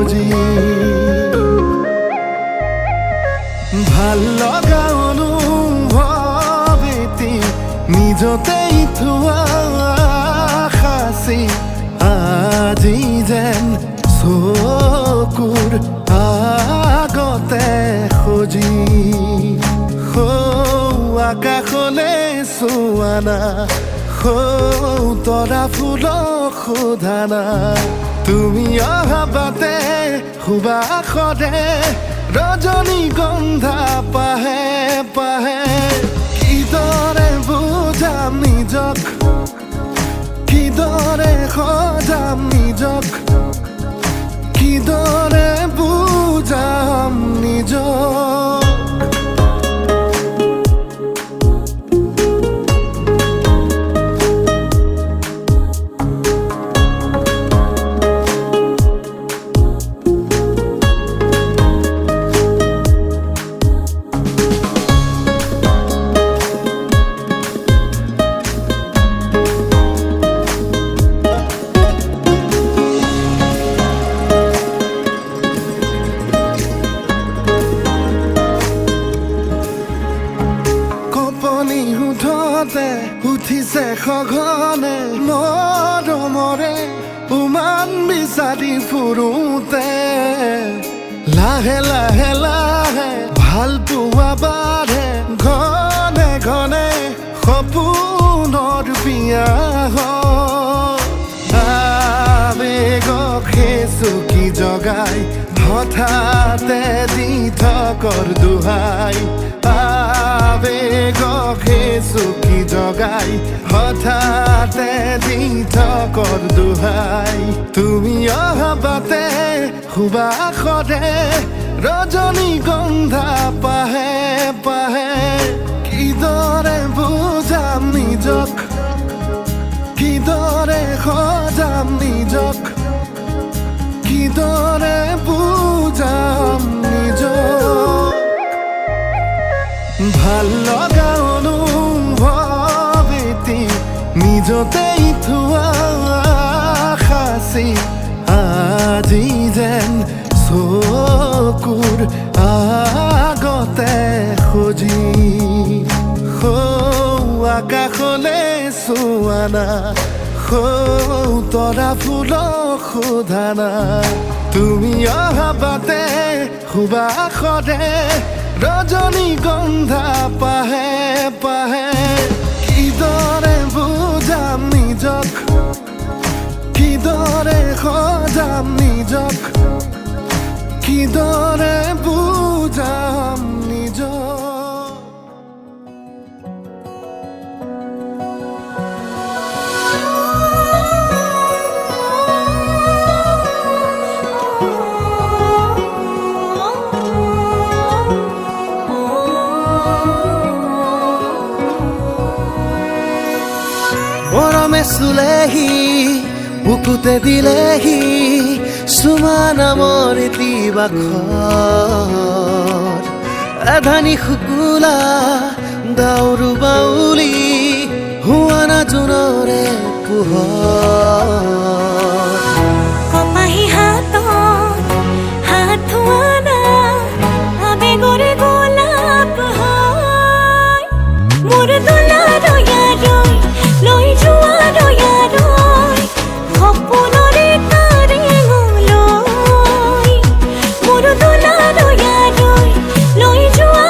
খুজি ভাল লগা অনুভৱ এটি নিজতেই থোৱা সাঁচি আজি যেন চকুৰ আগতে সজি আকাশলৈ চোৱা না তৰা ফুলক সোধা না তুমি অহা বাটে সুবাসৰে ৰজনীগন্ধা পাহে পাহে কিদৰে বুজাম নিজক কিদৰে সজাম নিজক কিদৰে বুজাম নিজক উঠিছে সঘনে মৰমৰে উমান বিচাৰি ফুৰোতে লাহে লাহে লাহে ভাল পোৱা বাঢ়ে ঘনে ঘনে সপোনৰ বিয়া আবেগক চুকি জগাই হঠাতে দি থকৰ দোহাই আবেগক চুকি জগাই হঠাতে দি থকৰ দোহাই তুমি অহা বাটে সুবাসৰে ৰজনীগন্ধা পাহে পাহে কিদৰে বুজাম নিজক কিদৰে সজাম নিজক কিদৰে বুজাম নিজক ভাল লগা অনুভৱ এটি নিজতেই থোৱা সাঁচি আজি যেন চকুৰ আগতে সজি আকাশলৈ চোৱা না তৰা ফুলক সোধা না তুমি অহা বাটে সুবাসৰে ৰজনীগন্ধা পাহে পাহে কিদৰে বুজাম নিজক কিদৰে সজাম নিজক কিদৰে বুজাম নিজক মৰমে চুলেহি বুকুতে দিলেহি চুমা নামৰ দিবাখৰ এধানি শুকুলা দাউৰু বাউলি হুৱানা জোনৰে পোহৰ কপাহী হাতত হাত ধোৱানা আবেগৰে গোলাপ হয় মোৰ দোলাৰ ইয়ালৈ লৈ যোৱা ৰৈ সপোনৰে তাৰেঙলৈ মোৰ দোলাৰ ইয়ালৈ লৈ যোৱা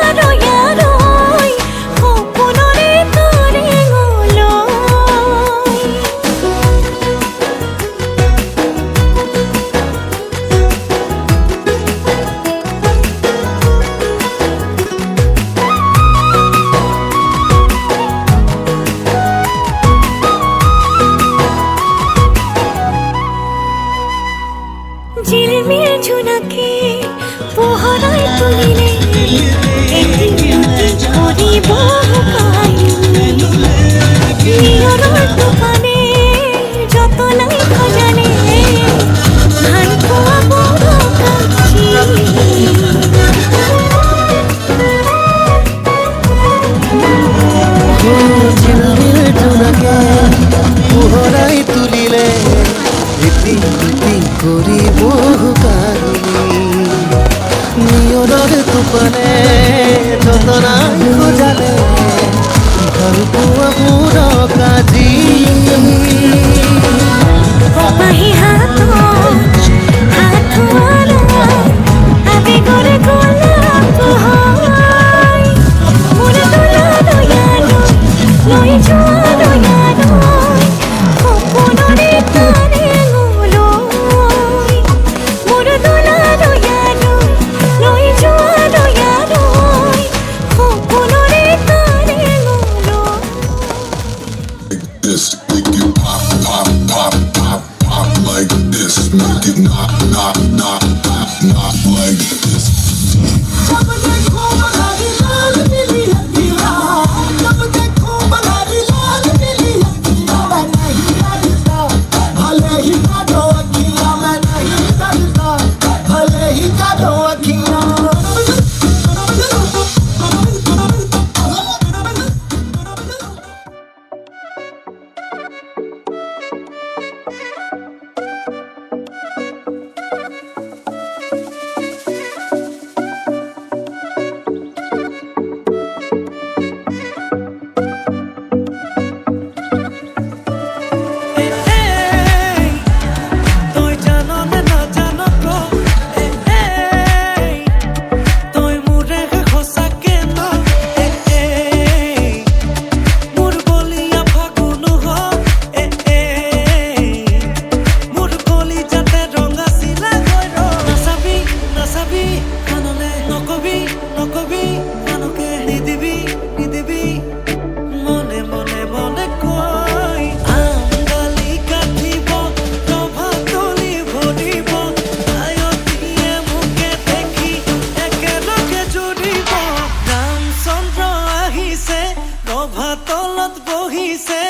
ৰৈ সপোনৰে তাৰেঙলৈ ঝিলমিল ঝুনাকে পোহৰাই তুলিলে এটি কৰিব নিয়ৰৰ দোকানে যতনাই খজানে ভাল পোৱা বড় কাছি ঝিলমিল জোনাকে পোহৰাই তুলিলে ইতি ইতি কৰি বহু কাহিনী মানে যতনাই খোজালে ভাল পোৱাবোৰক আজি পাহি হাতত হাতোৱাৰা আবেগৰে গোলাপ হয় মোৰ তোলা দয়ালৈ লৈ যোৱা দয়ালৈ সপোনৰে তাৰে লৈ মোৰ তোলা দয়ালৈ লৈ যোৱা দয়ালৈ সপোনৰে তাৰে লৈ This make you pop, pop, pop, pop, pop like this. Make it not like this. তলত বহিছে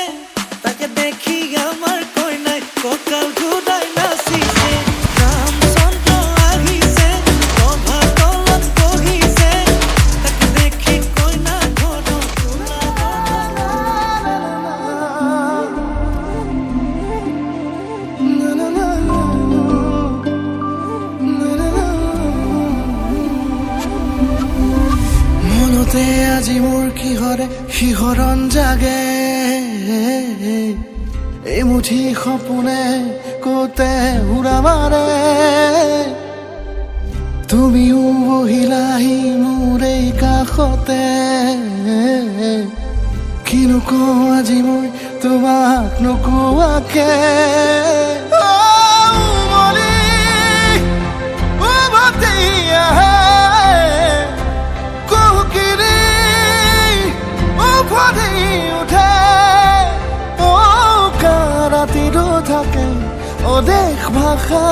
তাকে দেখি আমার কইনাই ককাল ঘুরাই নাচিছে রামচন্দ্র আহিছে সভা তলত বহিছে তাকে দেখি কইনা ঘর মনতে আজি মোৰ কিহৰে শিহৰণ জাগে এই মুঠি সপোনে কোতে উৰা মাৰে তুমিও বহিলাহি মোৰ এই কাষতে কিনো কওঁ আজি মই তোমাক নোকোৱাকে থাকে অদেশ ভাষা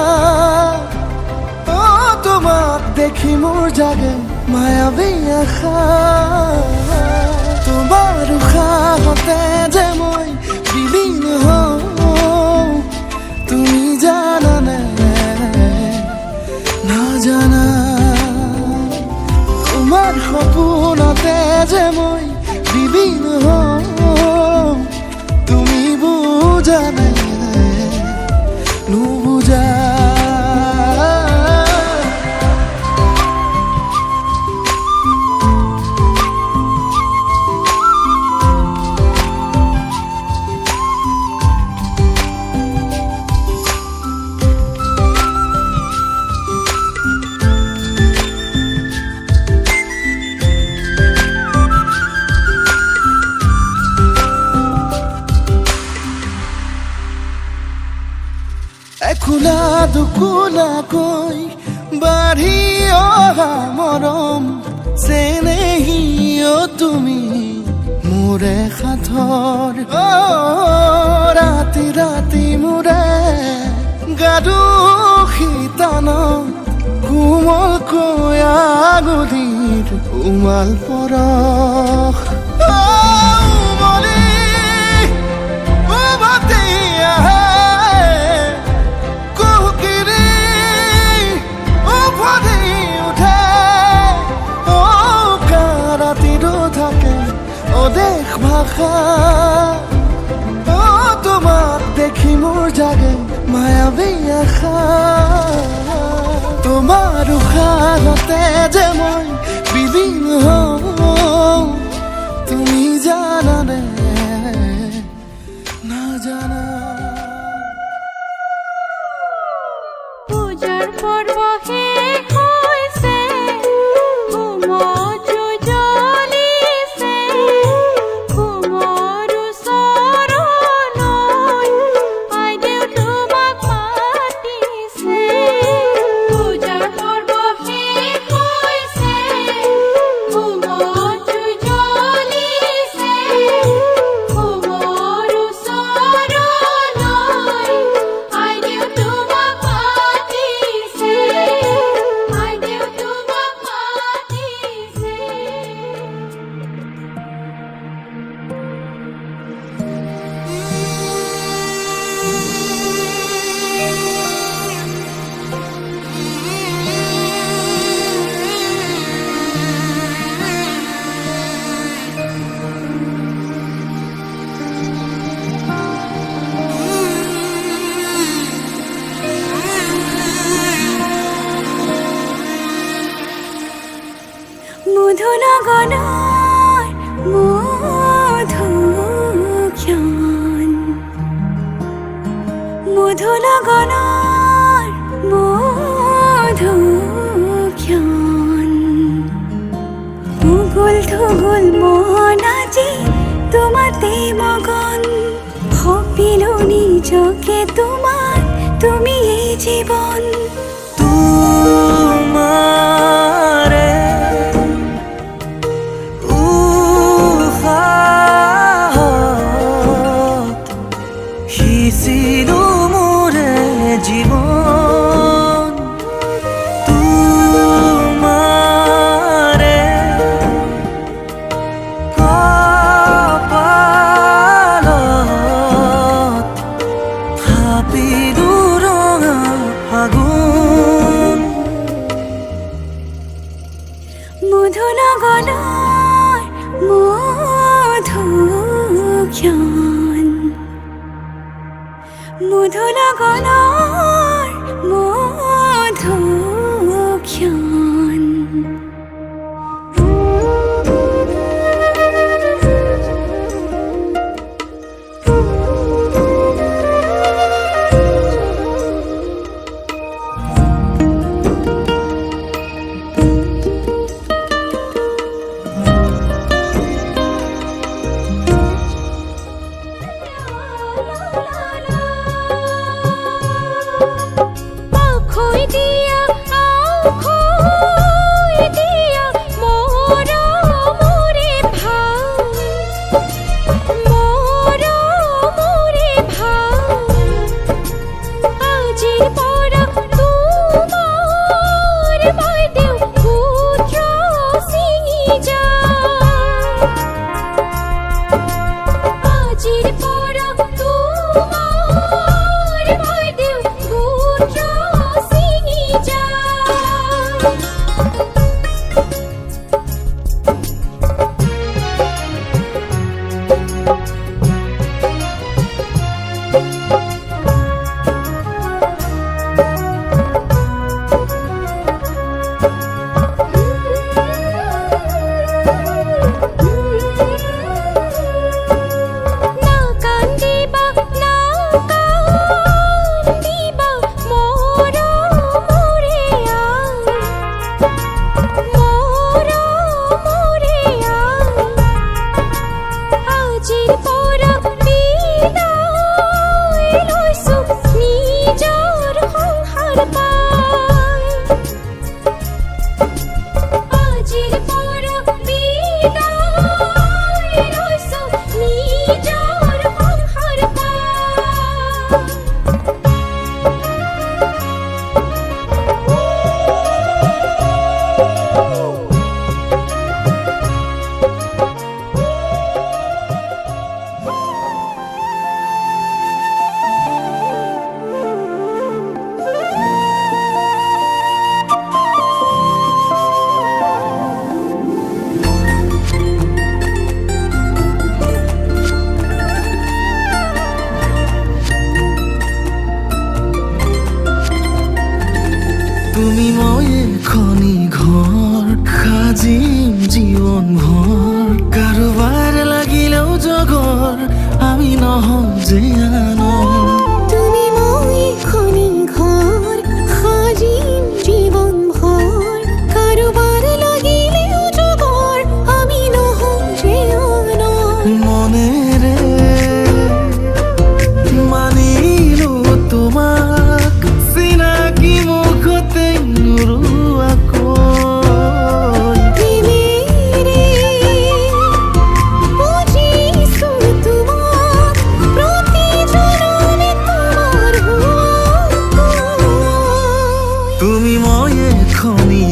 তোমাক দেখি মোৰ জাগে মায়াবী আশা তোমাৰ উশাহতে যে মই বিলীন হওঁ তুমি জানানে নাজানা তোমাৰ সপোনতে যে মই বিলীন হওঁ তুমি বুজানে নুবুজা খোলা দুখোলাকৈ বাঢ়ি অহা মৰম চেনেহিও তুমি মোৰে সাথৰ ৰাতি ৰাতি মোৰে গাদু শীতান কোমলকৈ আগুলিৰ উমাল পৰশ অদেশ ভাষা তোমাক দেখি মোৰ জাগে মায়াবী আশা তোমাৰ উশাহতে যে মই পূজাৰ পৰ্ব শেষ হৈছে, হোমত জুই জ্বলিছে, হোমৰ ওচৰলৈ আইদেউ তোমাক মাতিছে। পূজাৰ পৰ্ব শেষ হৈছে, হোমত জুই জ্বলিছে, হোমৰ ওচৰলৈ আইদেউ তোমাক মাতিছে, আইদেউ তোমাক মাতিছে। মধুনগনৰ মধুক্ষণ, মধুনগনৰ মধুক্ষণ, উগুল থুগুল মন আজি তোমাতে মগন, ভাবিলো নিজকে তোমাৰ, তুমি এই জীৱন। তোমাৰে উশাহত সিঁচিলো মোৰে জীৱন, তোমাৰে কপালত থাপিলো ৰঙা ফাগুন। মধুনগৰৰ মধুক্ষণ, মধুনগৰৰ মধুক্ষণ। আখৈ দিয়া, আখৈ দিয়া, মৰমৰে ভাল, মৰমৰে ভাল। আজিৰ পৰা তোমাৰ বাইদেউ পুত্ৰ ছিঙি যায়, আজিৰ পৰা তোমাৰ বাইদেউ পুত্ৰ ছিঙি যায়। না কান্দিবা, না কান্দিবা, মৰমৰে আই, মৰমৰে আই। আজিৰ পৰা বিদায় লৈছো নিজৰ সংসাৰ পাই, আজিৰ পৰা বিদায় লৈছো নিজৰ সংসাৰ পাই। তুমি মই এখনি ঘৰ সাজিম জীৱন ভৰ, কাৰোবাৰ লাগিলেও জগৰ আমি নহওঁ যে আনৰ। তুমি মই খনি ঘৰ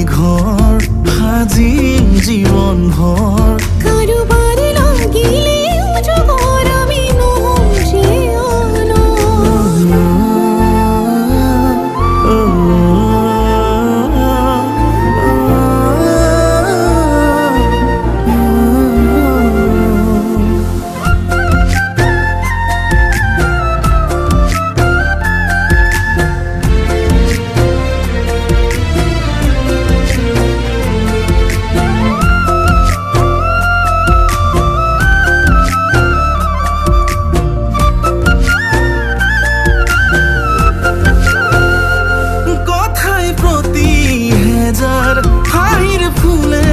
ঘৰ সাজিম জীৱন ভৰ কাৰোবাৰ লাগিলেও জগৰ আমি নহওঁ কথাই প্ৰতি হেজাৰ হাঁহিৰ ফুলে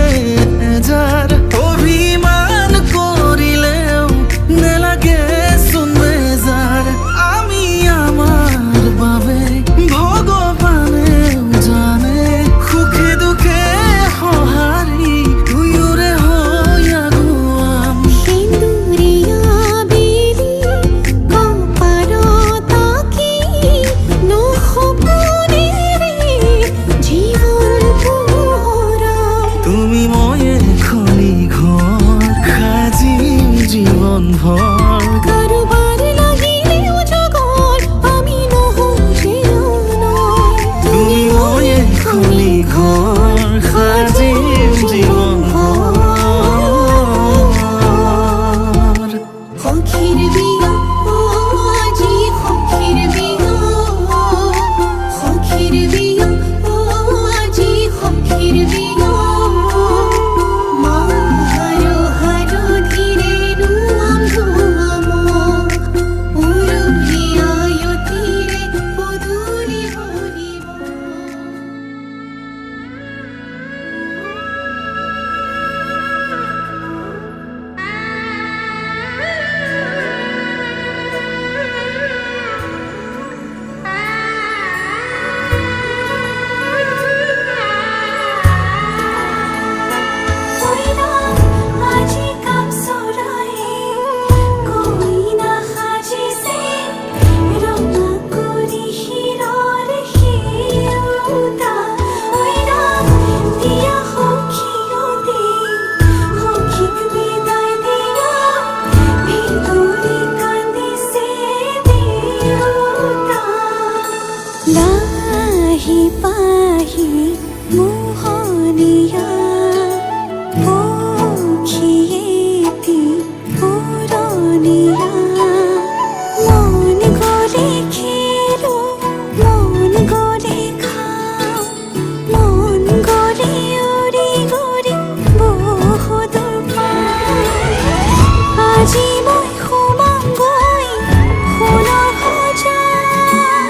এজাৰ অভিমান কৰিলেও নেলাগে চোন বেজাৰ আমি আমাৰ বাবে ভগৱানেও জানে সুখে দুখে সঁহাৰি দুয়োৰে হৈ আগুৱাম সেন্দুৰীয়া বেলি কপালত আঁকি নসপোনেৰে জীৱন পোহৰাম তুমি ময়ে খনি ঘৰ সাজিম জীৱন ভৰ কাৰোবাৰ লাগিলেও জগৰ আমি নহওঁ তুমি ময়ে খনি ঘৰ সাজিম জীৱন ভৰ সখীৰ বিয়া আজি সখীৰ বিয়া সখীৰ বিয়া আজি সখীৰ বিয়া হাৰধীৰে নুৱাম ধুৱাম উৰুলিয়ায়তীৰে পদূলি ভৰিব আজি কাম চৰায়ে কইনা সাজিছে ৰঙা কৰি শিৰৰ সেউতা দিয়া সখীয়তে সখীক বিদায় দিয়া ভিতৰি কান্দিছে দেউতা লাহি পাহি মোহনীয়া পক্ষীয়েতি পুৰণীয়া মন গ'লে খেলো মন গ'লে খাওঁ মন গ'লে উৰি গ'ৰি বহুদূৰ পাওঁ আজি মই সোমামগৈ সোণৰ সজাত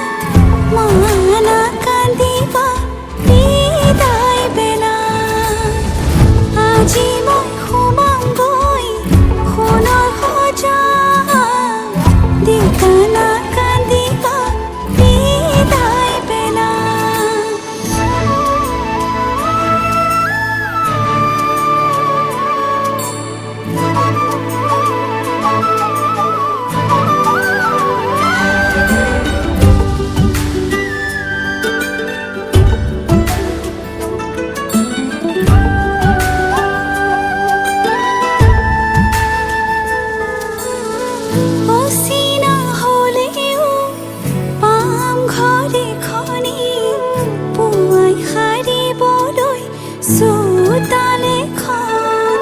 মানা কান্দিবা বিদায় বেলা আজি মই সোমামগৈ সোণৰ সজাত দেউতা কান্দিবা বিদায় বেলা অচিনা হ'লেও পাম ঘৰ এখনি পুৱাই সাৰিবলৈ চোতাল এখন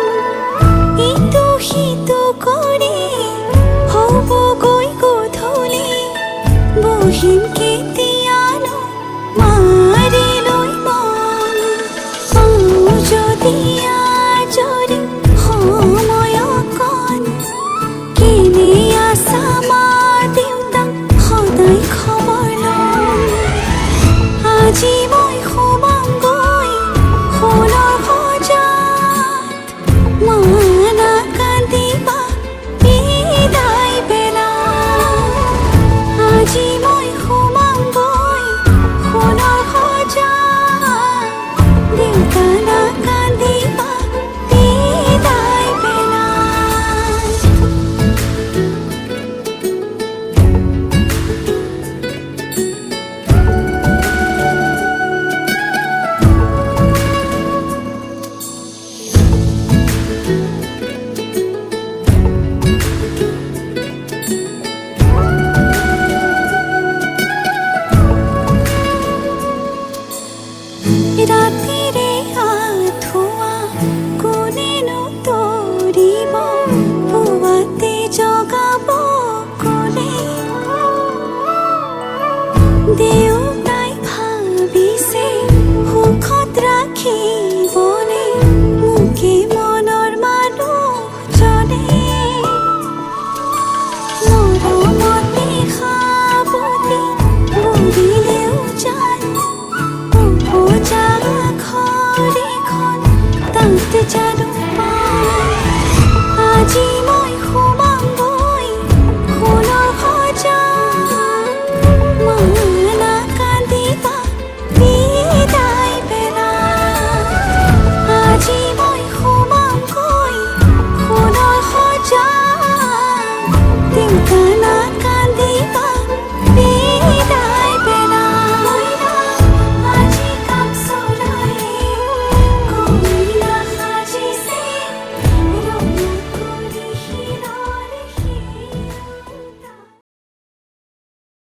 ইটো সিটো কৰি হ'বগৈ গধূলি বহিম কেতিয়ানো মাৰি লৈ মন পাওঁ যদি আজৰি সময় অকণ কেনে আছা মা দেউতা সদায় খবৰ ল'ম আজি মই সোমামগৈ সোণৰ সজাত মানা কান্দিবা বিদায় বেলা আজি মই সোমামগৈ সোণৰ সজাত দেউতা কান্দিবা বিদায় বেলা গীত জানো আজি